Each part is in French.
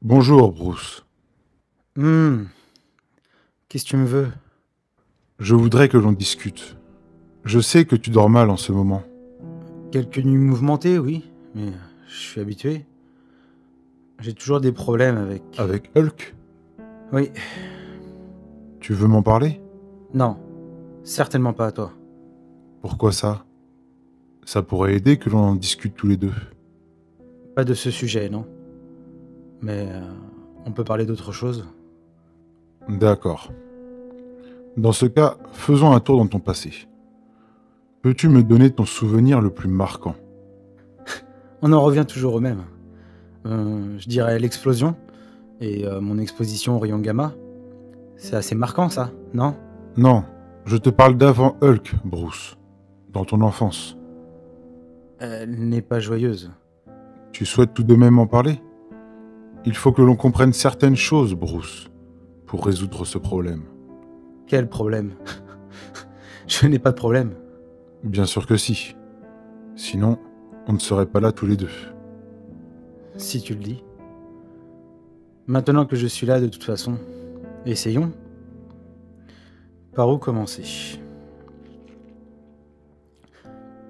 Bonjour, Bruce. Hmm, qu'est-ce que tu me veux? Je voudrais que l'on discute. Je sais que tu dors mal en ce moment. Quelques nuits mouvementées, oui, mais je suis habitué. J'ai toujours des problèmes avec... Avec Hulk. Oui, Tu veux m'en parler? non, certainement pas à toi. Pourquoi ça? Ça pourrait aider que l'on en discute tous les deux. Pas de ce sujet, non. Mais on peut parler d'autre chose. D'accord. Dans ce cas, faisons un tour dans ton passé. Peux-tu me donner ton souvenir le plus marquant? On en revient toujours au même. Je dirais l'explosion et mon exposition au rayon gamma. C'est assez marquant, ça, non? Non, je te parle d'avant Hulk, Bruce. Dans ton enfance. Elle n'est pas joyeuse. Tu souhaites tout de même en parler? Il faut que l'on comprenne certaines choses, Bruce, pour résoudre ce problème. Quel problème? Je n'ai pas de problème. Bien sûr que si. Sinon, on ne serait pas là tous les deux. Si tu le dis. Maintenant que je suis là, de toute façon, essayons. Par où commencer?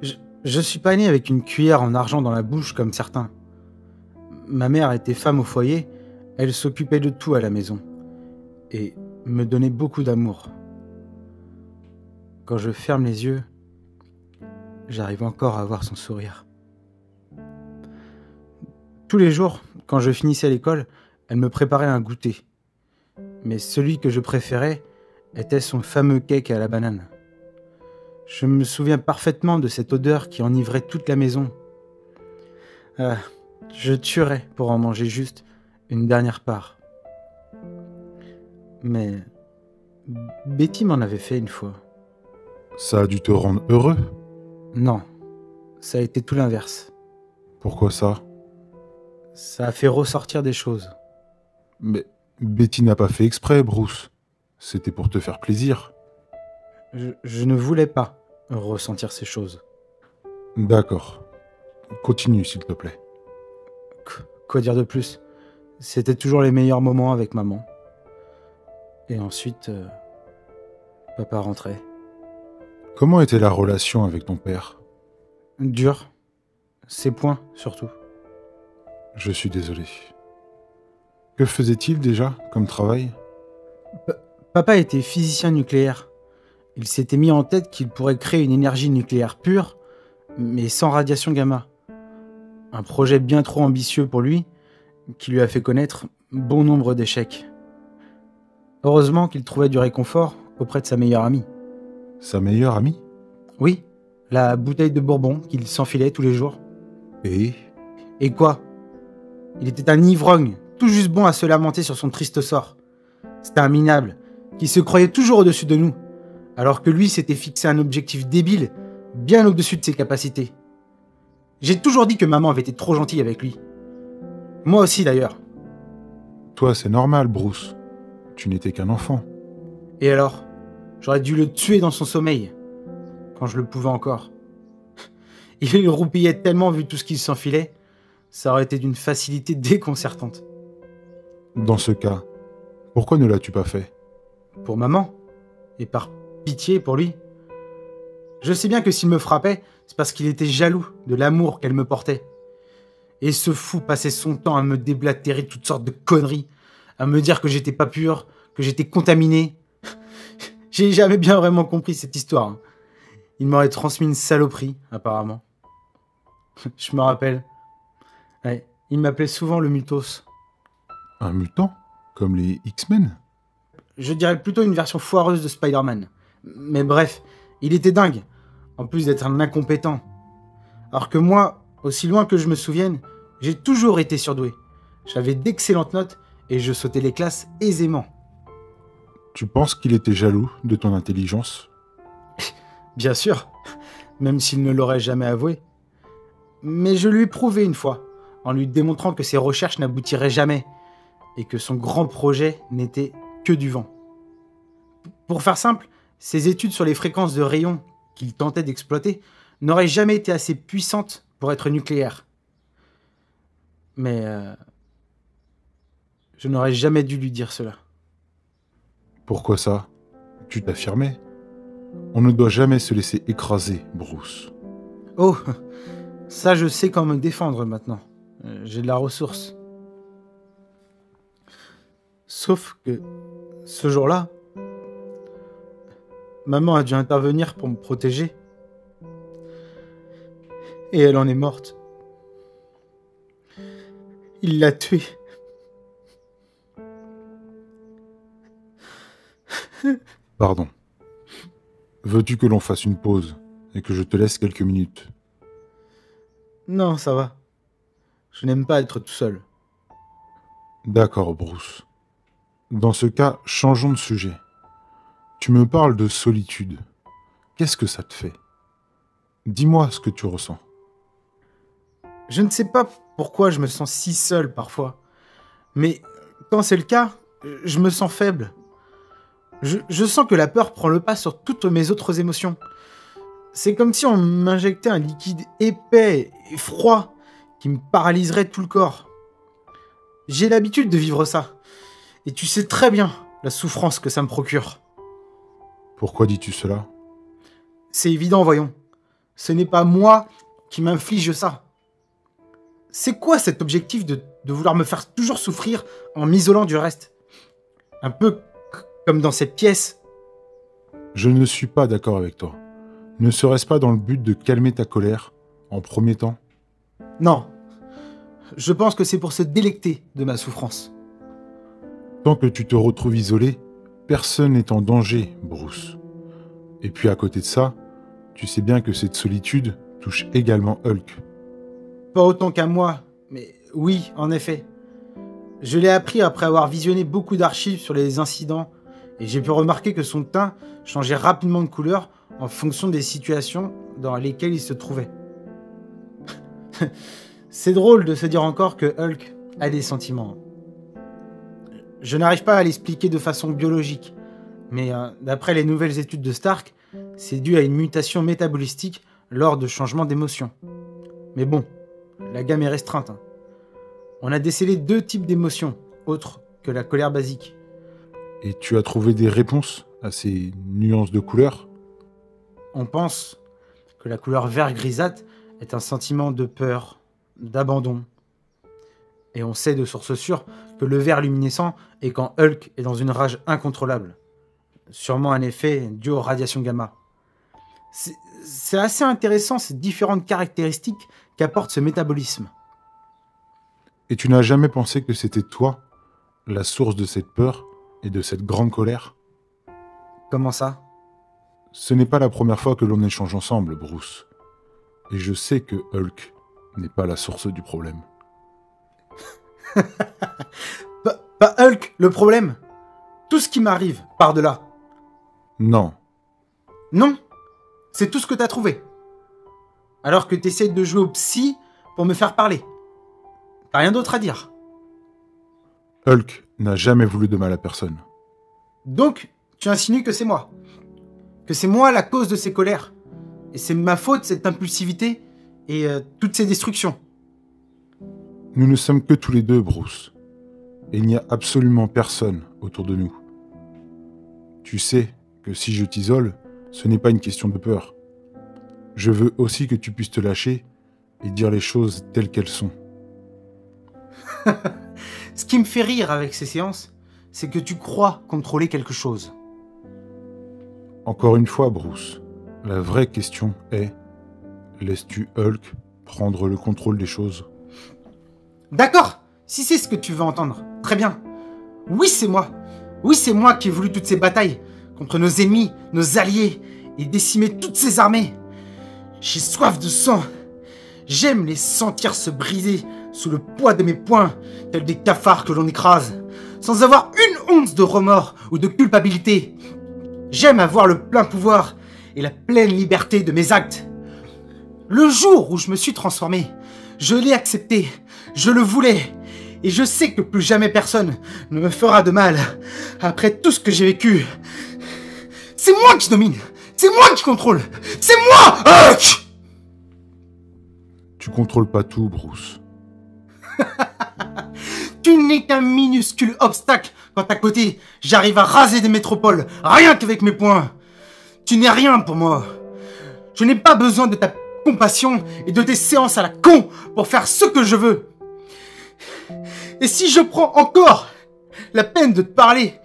Je, je suis pas né avec une cuillère en argent dans la bouche comme certains. Ma mère était femme au foyer, elle s'occupait de tout à la maison et me donnait beaucoup d'amour. Quand je ferme les yeux, j'arrive encore à voir son sourire. Tous les jours, quand je finissais l'école, elle me préparait un goûter. Mais celui que je préférais était son fameux cake à la banane. Je me souviens parfaitement de cette odeur qui enivrait toute la maison. Ah, je tuerais pour en manger juste une dernière part. Mais Betty m'en avait fait une fois. Ça a dû te rendre heureux? Non, ça a été tout l'inverse. Pourquoi ça? Ça a fait ressortir des choses. Mais Betty n'a pas fait exprès, Bruce. C'était pour te faire plaisir. Je ne voulais pas ressentir ces choses. D'accord. Continue, s'il te plaît. Quoi dire de plus? C'était toujours les meilleurs moments avec maman. Et ensuite, papa rentrait. Comment était la relation avec ton père? Dur. Ses poings, surtout. Je suis désolé. Que faisait-il déjà comme travail? Pa- Papa était physicien nucléaire. Il s'était mis en tête qu'il pourrait créer une énergie nucléaire pure, mais sans radiation gamma. Un projet bien trop ambitieux pour lui, qui lui a fait connaître bon nombre d'échecs. Heureusement qu'il trouvait du réconfort auprès de sa meilleure amie. Sa meilleure amie? Oui, la bouteille de bourbon qu'il s'enfilait tous les jours. Et Et quoi? Il était un ivrogne, tout juste bon à se lamenter sur son triste sort. C'était un minable, qui se croyait toujours au-dessus de nous, alors que lui s'était fixé un objectif débile, bien au-dessus de ses capacités. J'ai toujours dit que maman avait été trop gentille avec lui. Moi aussi d'ailleurs. toi, c'est normal, Bruce. Tu n'étais qu'un enfant. Et alors? J'aurais dû le tuer dans son sommeil, quand je le pouvais encore. Il roupillait tellement vu tout ce qu'il s'enfilait, ça aurait été d'une facilité déconcertante. Dans ce cas, pourquoi ne l'as-tu pas fait? Pour maman, et par pitié pour lui. Je sais bien que s'il me frappait, c'est parce qu'il était jaloux de l'amour qu'elle me portait. Et ce fou passait son temps à me déblatérer toutes sortes de conneries, à me dire que j'étais pas pur, que j'étais contaminé. J'ai jamais bien vraiment compris cette histoire, hein. Il m'aurait transmis une saloperie, apparemment. Je me rappelle. Ouais, il m'appelait souvent le Mutos. Un mutant? Comme les X-Men? Je dirais plutôt une version foireuse de Spider-Man. Mais bref, il était dingue, en plus d'être un incompétent. Alors que moi, aussi loin que je me souvienne, j'ai toujours été surdoué. J'avais d'excellentes notes et je sautais les classes aisément. Tu penses qu'il était jaloux de ton intelligence? Bien sûr, même s'il ne l'aurait jamais avoué. Mais je lui ai prouvé une fois, en lui démontrant que ses recherches n'aboutiraient jamais et que son grand projet n'était que du vent. Pour faire simple, ses études sur les fréquences de rayons qu'il tentait d'exploiter n'auraient jamais été assez puissantes pour être nucléaires. Mais Je n'aurais jamais dû lui dire cela. Pourquoi ça? Tu t'affirmais? On ne doit jamais se laisser écraser, Bruce. Oh, ça je sais quand me défendre maintenant. J'ai de la ressource. Sauf que ce jour-là, maman a dû intervenir pour me protéger. Et elle en est morte. Il l'a tuée. Pardon. Veux-tu que l'on fasse une pause et que je te laisse quelques minutes? Non, ça va. Je n'aime pas être tout seul. D'accord, Bruce. Dans ce cas, changeons de sujet. Tu me parles de solitude. Qu'est-ce que ça te fait? Dis-moi ce que tu ressens. Je ne sais pas pourquoi je me sens si seul parfois. Mais quand c'est le cas, je me sens faible. Je sens que la peur prend le pas sur toutes mes autres émotions. C'est comme si on m'injectait un liquide épais et froid qui me paralyserait tout le corps. J'ai l'habitude de vivre ça. Et tu sais très bien la souffrance que ça me procure. Pourquoi dis-tu cela? C'est évident, voyons. Ce n'est pas moi qui m'inflige ça. C'est quoi cet objectif de vouloir me faire toujours souffrir en m'isolant du reste? Un peu comme dans cette pièce. Je ne suis pas d'accord avec toi. Ne serait-ce pas dans le but de calmer ta colère, en premier temps? Non. Je pense que c'est pour se délecter de ma souffrance. Tant que tu te retrouves isolé, personne n'est en danger, Bruce. Et puis à côté de ça, tu sais bien que cette solitude touche également Hulk. Pas autant qu'à moi, mais oui, en effet. Je l'ai appris après avoir visionné beaucoup d'archives sur les incidents, et j'ai pu remarquer que son teint changeait rapidement de couleur en fonction des situations dans lesquelles il se trouvait. C'est drôle de se dire encore que Hulk a des sentiments. Je n'arrive pas à l'expliquer de façon biologique, mais d'après les nouvelles études de Stark, c'est dû à une mutation métabolistique lors de changements d'émotions. Mais bon, la gamme est restreinte. On a décelé 2 types d'émotions, autres que la colère basique. Et tu as trouvé des réponses à ces nuances de couleurs? On pense que la couleur vert grisâtre est un sentiment de peur, d'abandon. Et on sait de source sûre que le vert luminescent est quand Hulk est dans une rage incontrôlable. Sûrement un effet dû aux radiations gamma. C'est assez intéressant ces différentes caractéristiques qu'apporte ce métabolisme. Et tu n'as jamais pensé que c'était toi, la source de cette peur et de cette grande colère? Comment ça? Ce n'est pas la première fois que l'on échange ensemble, Bruce. Et je sais que Hulk n'est pas la source du problème. Pas Hulk, le problème. Tout ce qui m'arrive, par-delà. Non. Non, c'est tout ce que t'as trouvé. Alors que t'essayes de jouer au psy pour me faire parler. T'as rien d'autre à dire. Hulk n'a jamais voulu de mal à personne. Donc, tu insinues que c'est moi. Que c'est moi la cause de ces colères. Et c'est ma faute, cette impulsivité et toutes ces destructions. Nous ne sommes que tous les deux, Bruce. Et il n'y a absolument personne autour de nous. Tu sais que si je t'isole, ce n'est pas une question de peur. Je veux aussi que tu puisses te lâcher et dire les choses telles qu'elles sont. Ce qui me fait rire avec ces séances, c'est que tu crois contrôler quelque chose. Encore une fois, Bruce, la vraie question est, laisses-tu Hulk prendre le contrôle des choses? D'accord, si c'est ce que tu veux entendre, très bien. Oui, c'est moi. Oui, c'est moi qui ai voulu toutes ces batailles contre nos ennemis, nos alliés, et décimer toutes ces armées. J'ai soif de sang. J'aime les sentir se briser sous le poids de mes poings, tels des cafards que l'on écrase, sans avoir une once de remords ou de culpabilité. J'aime avoir le plein pouvoir et la pleine liberté de mes actes. Le jour où je me suis transformé, je l'ai accepté, je le voulais, et je sais que plus jamais personne ne me fera de mal après tout ce que j'ai vécu. C'est moi qui domine, c'est moi qui contrôle, c'est moi, Hulk! Tu contrôles pas tout, Bruce. Tu n'es qu'un minuscule obstacle quand à côté, j'arrive à raser des métropoles, rien qu'avec mes poings. Tu n'es rien pour moi. Je n'ai pas besoin de ta compassion et de tes séances à la con pour faire ce que je veux. Et si je prends encore la peine de te parler,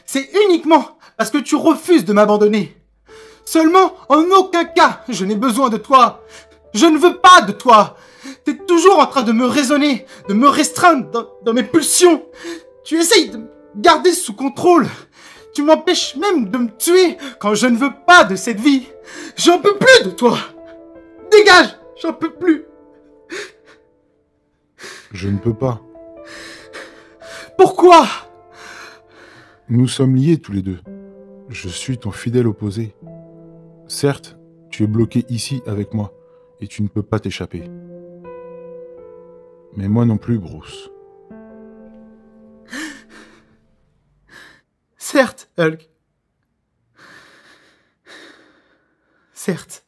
c'est uniquement parce que tu refuses de m'abandonner. Seulement, en aucun cas, je n'ai besoin de toi. Je ne veux pas de toi. T'es toujours en train de me raisonner, de me restreindre dans mes pulsions. Tu essayes de me garder sous contrôle. Tu m'empêches même de me tuer quand je ne veux pas de cette vie. J'en peux plus de toi. Dégage, j'en peux plus. Je ne peux pas. Pourquoi ? Nous sommes liés tous les deux. Je suis ton fidèle opposé. Certes, tu es bloqué ici avec moi, et tu ne peux pas t'échapper. Mais moi non plus, Bruce. Certes, Hulk. Certes.